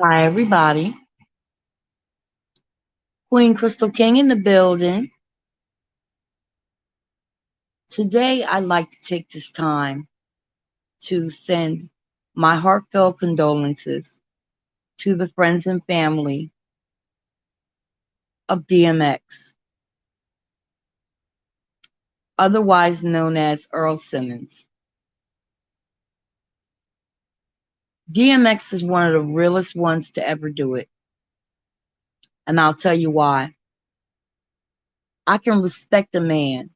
Hi, everybody. Queen Crystal King in the building. Today, I'd like to take this time to send my heartfelt condolences to the friends and family of DMX, otherwise known as Earl Simmons. DMX is one of the realest ones to ever do it, and I'll tell you why. I can respect a man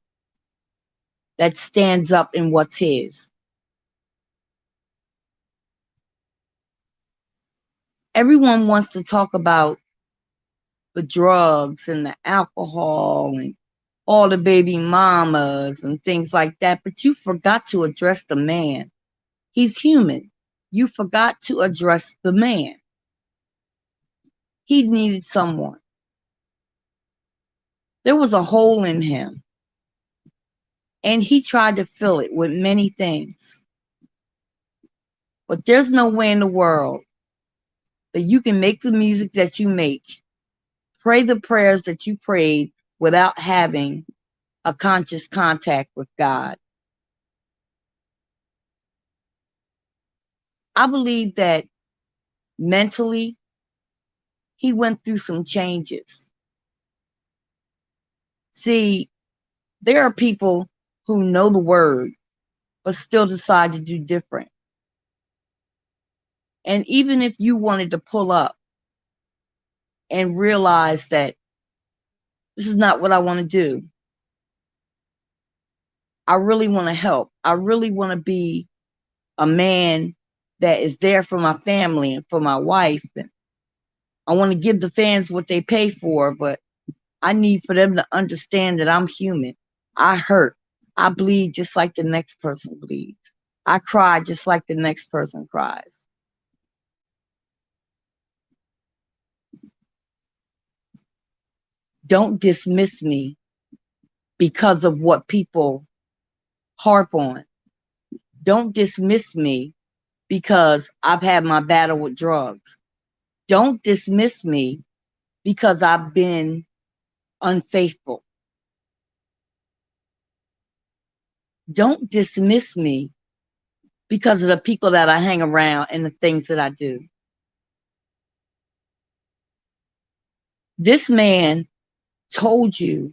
that stands up in what's his. Everyone wants to talk about the drugs and the alcohol and all the baby mamas and things like that, but you forgot to address the man. He's human. You forgot to address the man. He needed someone. There was a hole in him, and he tried to fill it with many things. But there's no way in the world that you can make the music that you make, pray the prayers that you prayed without having a conscious contact with God. I believe that mentally, he went through some changes. See, there are people who know the word, but still decide to do different. And even if you wanted to pull up and realize that this is not what I want to do, I really want to help. I really want to be a man that is there for my family and for my wife. And I want to give the fans what they pay for, but I need for them to understand that I'm human. I hurt. I bleed just like the next person bleeds. I cry just like the next person cries. Don't dismiss me because of what people harp on. Don't dismiss me because I've had my battle with drugs. Don't dismiss me because I've been unfaithful. Don't dismiss me because of the people that I hang around and the things that I do. This man told you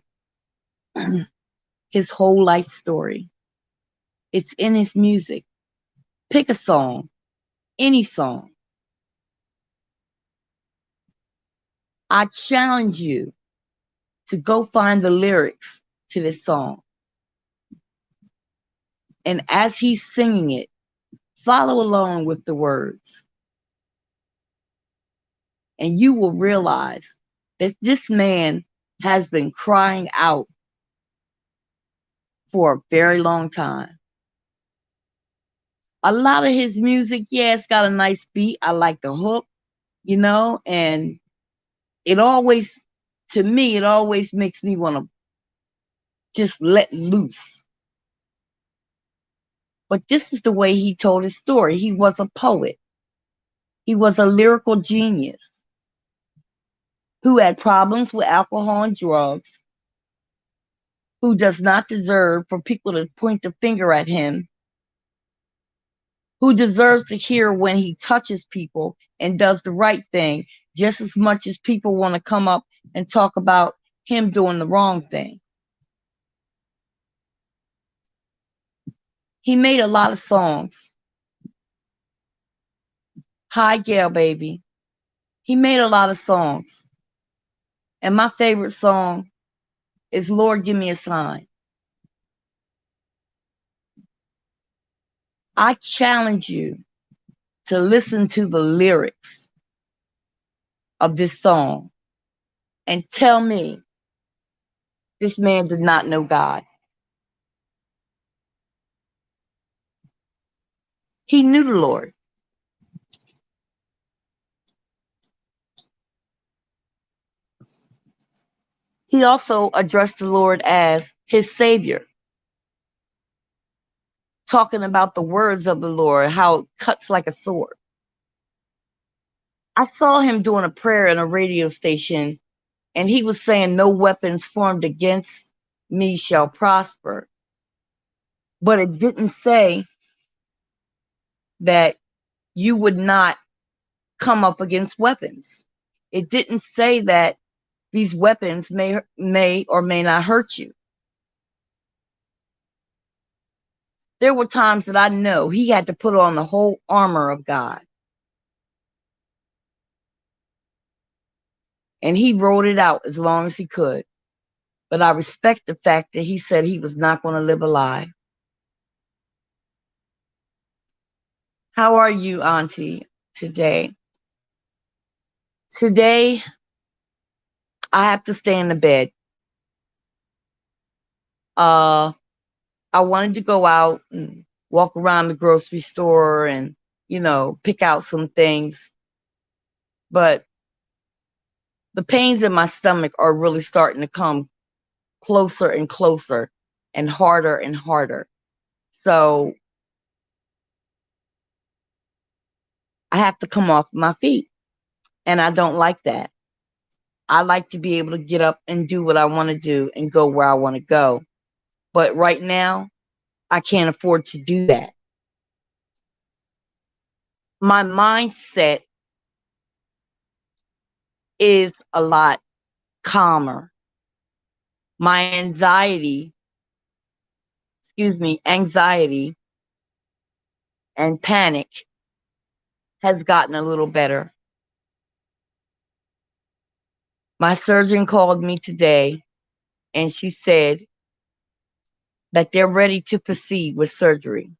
his whole life story. It's in his music. Pick a song, any song. I challenge you to go find the lyrics to this song. And as he's singing it, follow along with the words. And you will realize that this man has been crying out for a very long time. A lot of his music, yeah, it's got a nice beat. I like the hook, and it always, to me, it always makes me want to just let loose. But this is the way he told his story. He was a poet. He was a lyrical genius who had problems with alcohol and drugs, who does not deserve for people to point the finger at him, who deserves to hear when he touches people and does the right thing just as much as people want to come up and talk about him doing the wrong thing. He made a lot of songs. Hi, Gail, baby. He made a lot of songs. And my favorite song is Lord, Give Me a Sign. I challenge you to listen to the lyrics of this song and tell me this man did not know God. He knew the Lord. He also addressed the Lord as his Savior, talking about the words of the Lord, how it cuts like a sword. I saw him doing a prayer in a radio station, and he was saying, "No weapons formed against me shall prosper." But it didn't say that you would not come up against weapons. It didn't say that these weapons may or may not hurt you. There were times that I know he had to put on the whole armor of God. And he rode it out as long as he could. But I respect the fact that he said he was not going to live a lie. How are you, Auntie, today? Today, I have to stay in the bed. I wanted to go out and walk around the grocery store and, pick out some things. But the pains in my stomach are really starting to come closer and closer and harder and harder. So I have to come off my feet. And I don't like that. I like to be able to get up and do what I want to do and go where I want to go. But right now, I can't afford to do that. My mindset is a lot calmer. My anxiety and panic has gotten a little better. My surgeon called me today and she said that they're ready to proceed with surgery.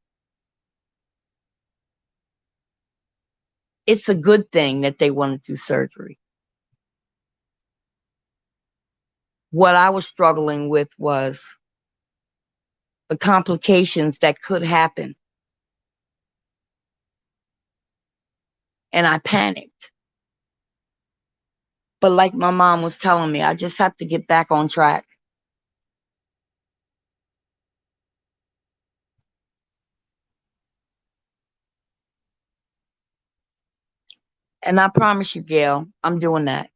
It's a good thing that they want to do surgery. What I was struggling with was the complications that could happen. And I panicked. But like my mom was telling me, I just have to get back on track. And I promise you, Gail, I'm doing that.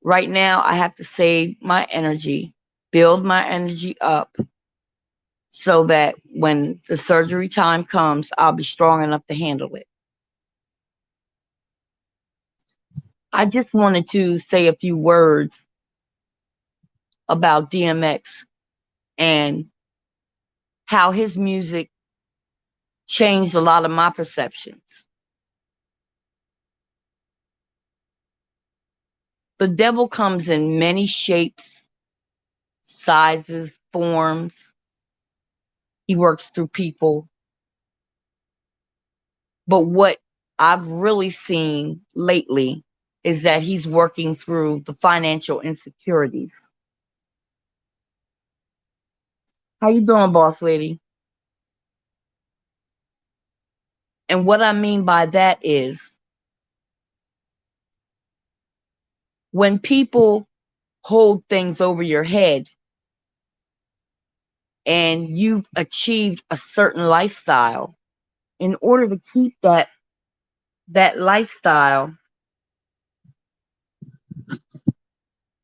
Right now, I have to save my energy, build my energy up so that when the surgery time comes, I'll be strong enough to handle it. I just wanted to say a few words about DMX and how his music changed a lot of my perceptions. The devil comes in many shapes, sizes, forms. He works through people. But what I've really seen lately is that he's working through the financial insecurities. How you doing, boss lady? And what I mean by that is when people hold things over your head and you've achieved a certain lifestyle, in order to keep that lifestyle,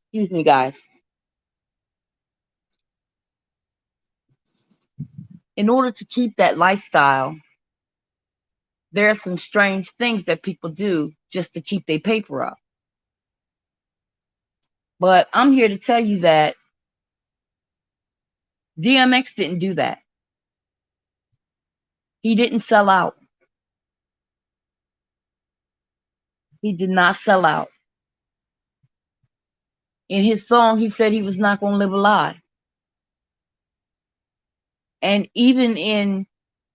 excuse me guys, in order to keep that lifestyle, there are some strange things that people do just to keep their paper up. But I'm here to tell you that DMX didn't do that. He didn't sell out. He did not sell out. In his song, he said he was not going to live a lie. And even in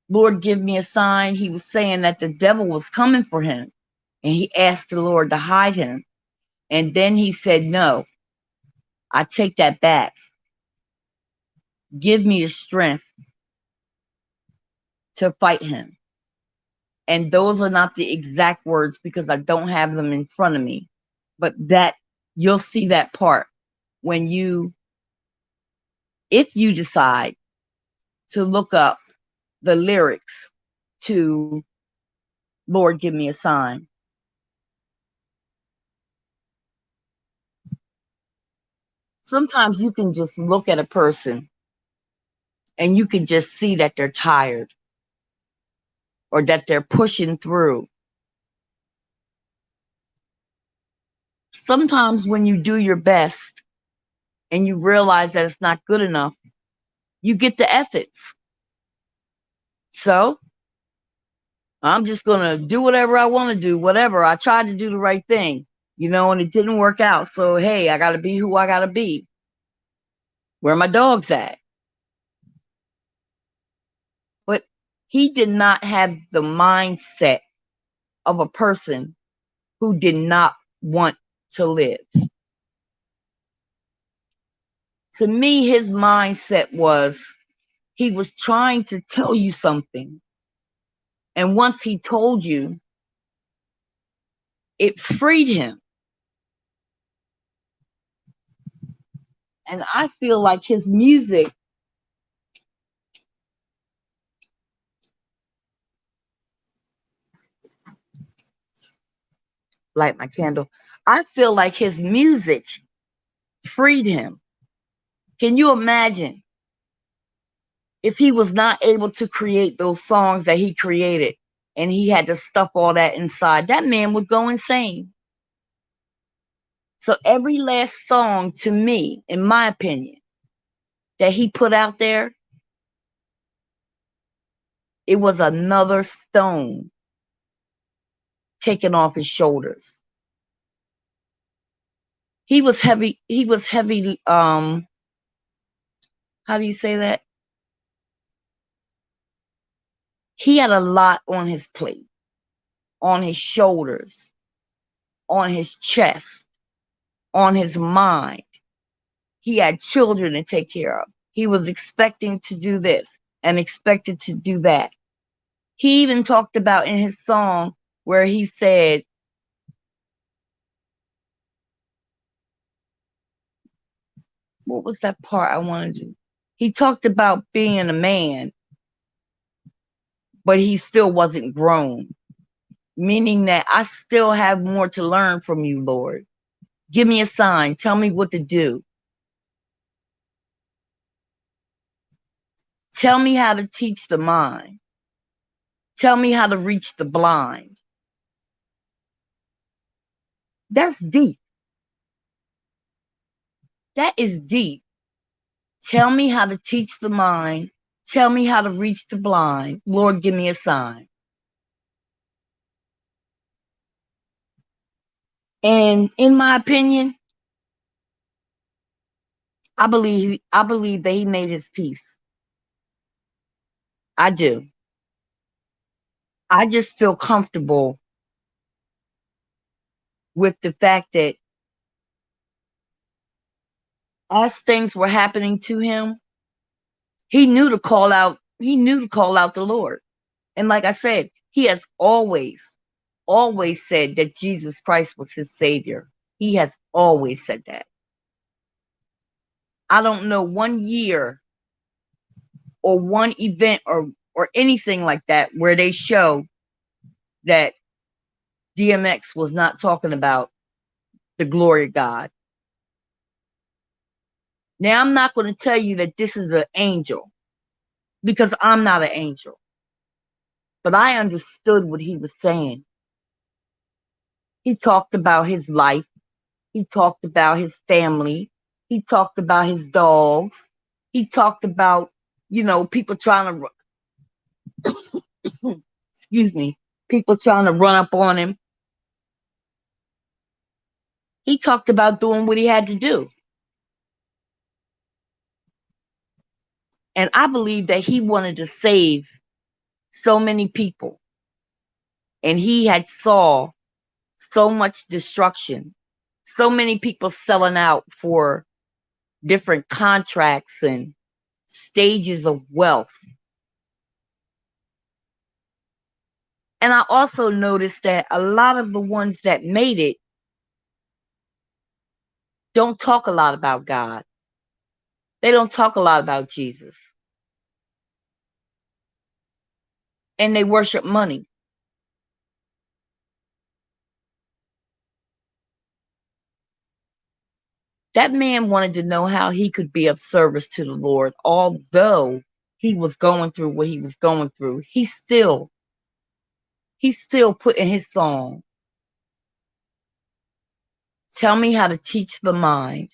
Lord Give Me a Sign, he was saying that the devil was coming for him. And he asked the Lord to hide him. And then he said, no, I take that back. Give me the strength to fight him. And those are not the exact words because I don't have them in front of me. But that you'll see that part when if you decide to look up the lyrics to Lord Give Me a Sign. sometimes you can just look at a person and you can just see that they're tired or that they're pushing through. Sometimes when you do your best and you realize that it's not good enough, you get the efforts. So I'm just going to do whatever I want to do, whatever. I tried to do the right thing, and it didn't work out. So, hey, I got to be who I got to be. Where my dog's at. But he did not have the mindset of a person who did not want to live. To me, his mindset was he was trying to tell you something. And once he told you, it freed him. And I feel like his music, light my candle, I feel like his music freed him. Can you imagine if he was not able to create those songs that he created and he had to stuff all that inside? That man would go insane. So every last song, to me, in my opinion, that he put out there, it was another stone taken off his shoulders. He was heavy, how do you say that? He had a lot on his plate, on his shoulders, on his chest, on his mind. He had children to take care of. He was expecting to do this and expected to do that. He even talked about in his song where he said, what was that part I wanted to? He talked about being a man, but he still wasn't grown, meaning that I still have more to learn from you, Lord. Give me a sign. Tell me what to do. Tell me how to teach the mind. Tell me how to reach the blind. That's deep. That is deep. Tell me how to teach the mind. Tell me how to reach the blind. Lord, give me a sign. And in my opinion, I believe that he made his peace. I do. I just feel comfortable with the fact that as things were happening to him, he knew to call out the Lord. And like I said, he has always said that Jesus Christ was his savior. He has always said that. I don't know one year or one event or anything like that where they show that DMX was not talking about the glory of God. Now, I'm not going to tell you that this is an angel because I'm not an angel, but I understood what he was saying. He talked about his life. He talked about his family. He talked about his dogs. He talked about, people trying to, excuse me, people trying to run up on him. He talked about doing what he had to do. And I believe that he wanted to save so many people. And he had saw so much destruction, so many people selling out for different contracts and stages of wealth. And I also noticed that a lot of the ones that made it don't talk a lot about God. They don't talk a lot about Jesus. And they worship money. That man wanted to know how he could be of service to the Lord, although he was going through what he was going through. He still put in his song, tell me how to teach the mind,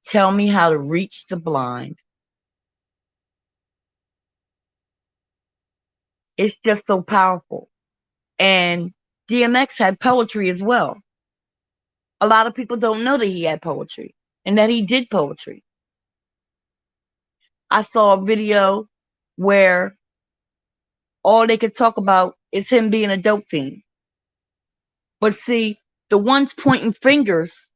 tell me how to reach the blind. It's just so powerful. And DMX had poetry as well. A lot of people don't know that he had poetry and that he did poetry. I saw a video where all they could talk about is him being a dope fiend. But see, the ones pointing fingers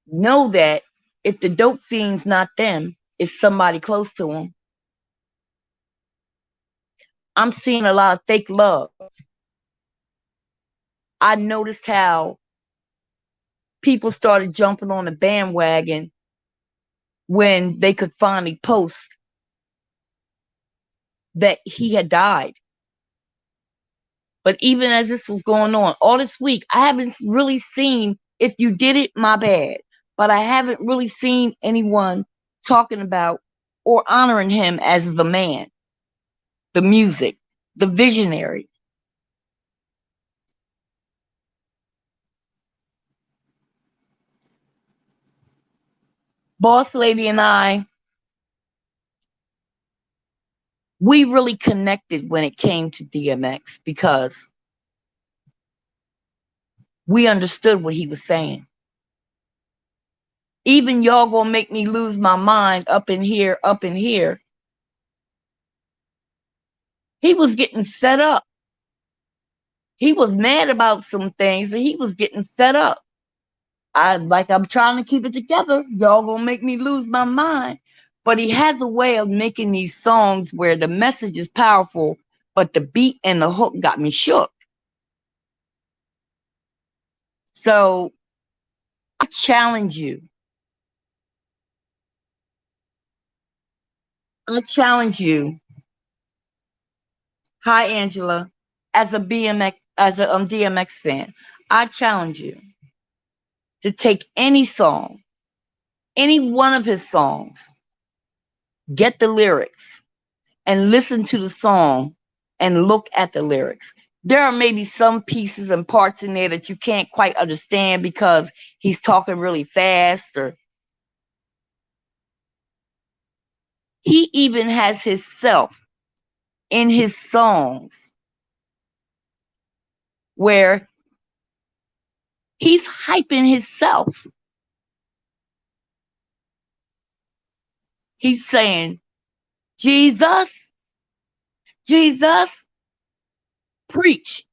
know that if the dope fiend's not them, it's somebody close to him. I'm seeing a lot of fake love. I noticed how people started jumping on the bandwagon when they could finally post that he had died. But even as this was going on, all this week, I haven't really seen, if you did it, my bad. But I haven't really seen anyone talking about or honoring him as the man, the music, the visionary. Boss Lady and I, we really connected when it came to DMX because we understood what he was saying. Even y'all gonna make me lose my mind up in here, up in here. He was getting set up. He was mad about some things and he was getting set up. I'm trying to keep it together. Y'all gonna make me lose my mind. But he has a way of making these songs where the message is powerful, but the beat and the hook got me shook. So I challenge you. I challenge you. Hi, Angela. As a DMX fan, I challenge you to take any song, any one of his songs, get the lyrics, and listen to the song and look at the lyrics. There are maybe some pieces and parts in there that you can't quite understand because he's talking really fast, or he even has himself in his songs where he's hyping himself. He's saying, Jesus, Jesus, preach.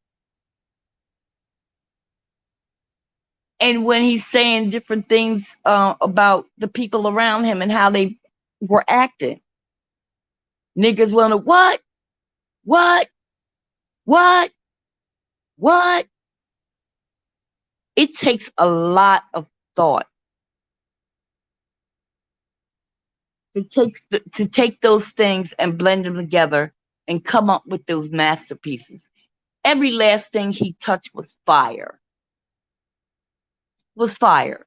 And when he's saying different things about the people around him and how they were acting, niggas want to what, what, what, what? It takes a lot of thought to take those things and blend them together and come up with those masterpieces. Every last thing he touched was fire. Was fire.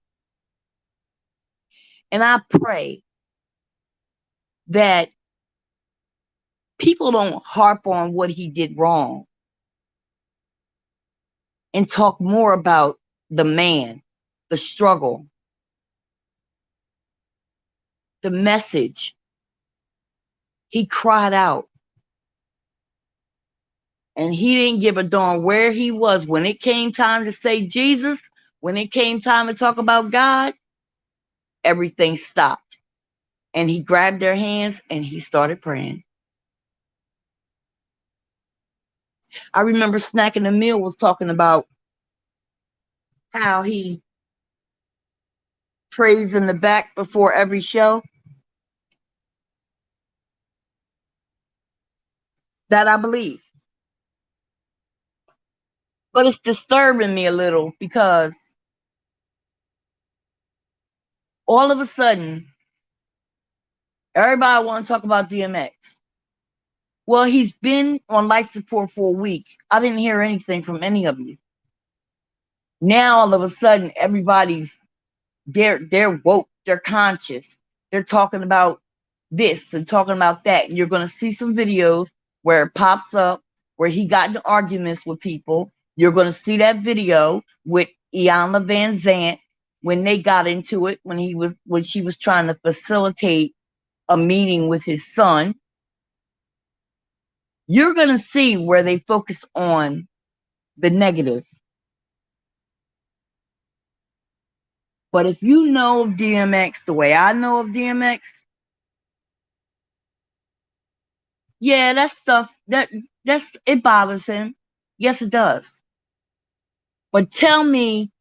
And I pray that people don't harp on what he did wrong and talk more about the man, the struggle, the message. He cried out. And he didn't give a darn where he was. When it came time to say Jesus, when it came time to talk about God, everything stopped. And he grabbed their hands and he started praying. I remember Snacking the Meal was talking about how he prays in the back before every show. That I believe. But it's disturbing me a little because all of a sudden, everybody wants to talk about DMX. Well, he's been on life support for a week. I didn't hear anything from any of you. Now, all of a sudden, everybody's They're woke, they're conscious. They're talking about this and talking about that. And you're gonna see some videos where it pops up where he got in arguments with people. You're gonna see that video with Iyanla Van Zant when they got into it, when she was trying to facilitate a meeting with his son. You're gonna see where they focus on the negative. But if you know of DMX the way I know of DMX, yeah, that stuff that's it bothers him. Yes, it does. But tell me,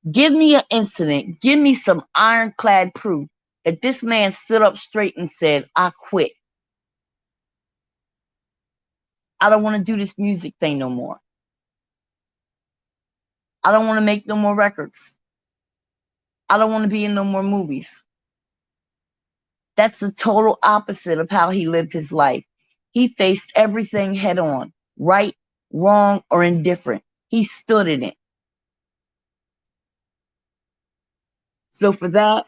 give me an incident, give me some ironclad proof that this man stood up straight and said, I quit. I don't want to do this music thing no more. I don't want to make no more records. I don't want to be in no more movies. That's the total opposite of how he lived his life. He faced everything head on, right, wrong, or indifferent. He stood in it. So for that,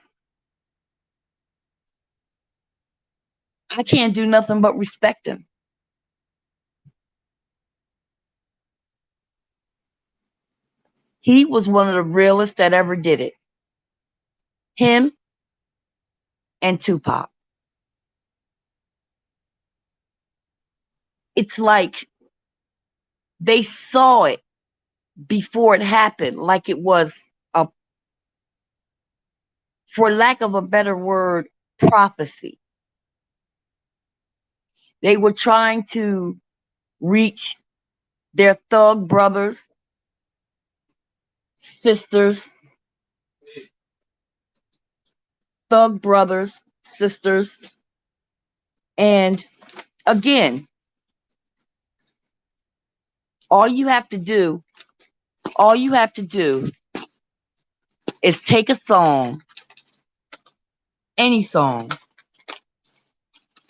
I can't do nothing but respect him. He was one of the realest that ever did it. Him and Tupac. It's like they saw it before it happened, like it was a, for lack of a better word, prophecy. They were trying to reach their thug brothers, sisters, thug brothers, sisters. And again, all you have to do, all you have to do is take a song, any song,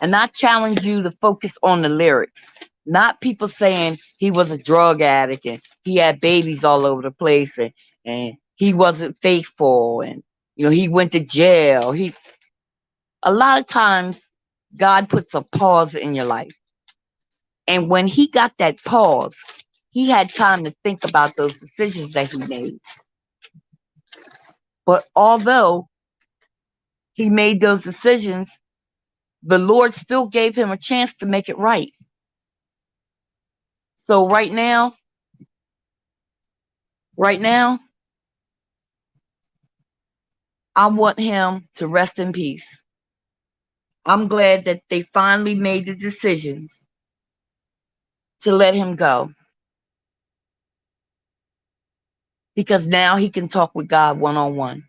and I challenge you to focus on the lyrics. Not people saying he was a drug addict and he had babies all over the place and he wasn't faithful and he went to jail. A lot of times God puts a pause in your life. And when he got that pause, he had time to think about those decisions that he made. But although he made those decisions, the Lord still gave him a chance to make it right. So right now, I want him to rest in peace. I'm glad that they finally made the decision to let him go because now he can talk with God one-on-one.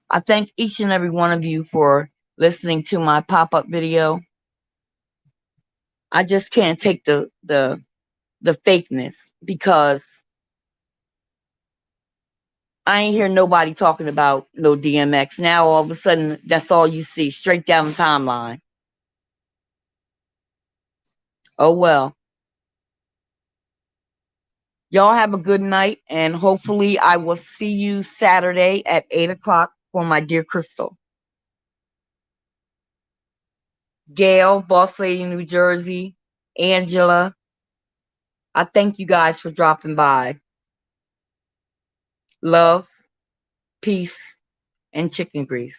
I thank each and every one of you for listening to my pop-up video. I just can't take the fakeness because I ain't hear nobody talking about no DMX. Now all of a sudden, that's all you see, straight down the timeline. Oh well. Y'all have a good night, and hopefully I will see you Saturday at 8 o'clock for my dear Crystal. Gail, Boss Lady, New Jersey, Angela, I thank you guys for dropping by. Love, peace, and chicken grease.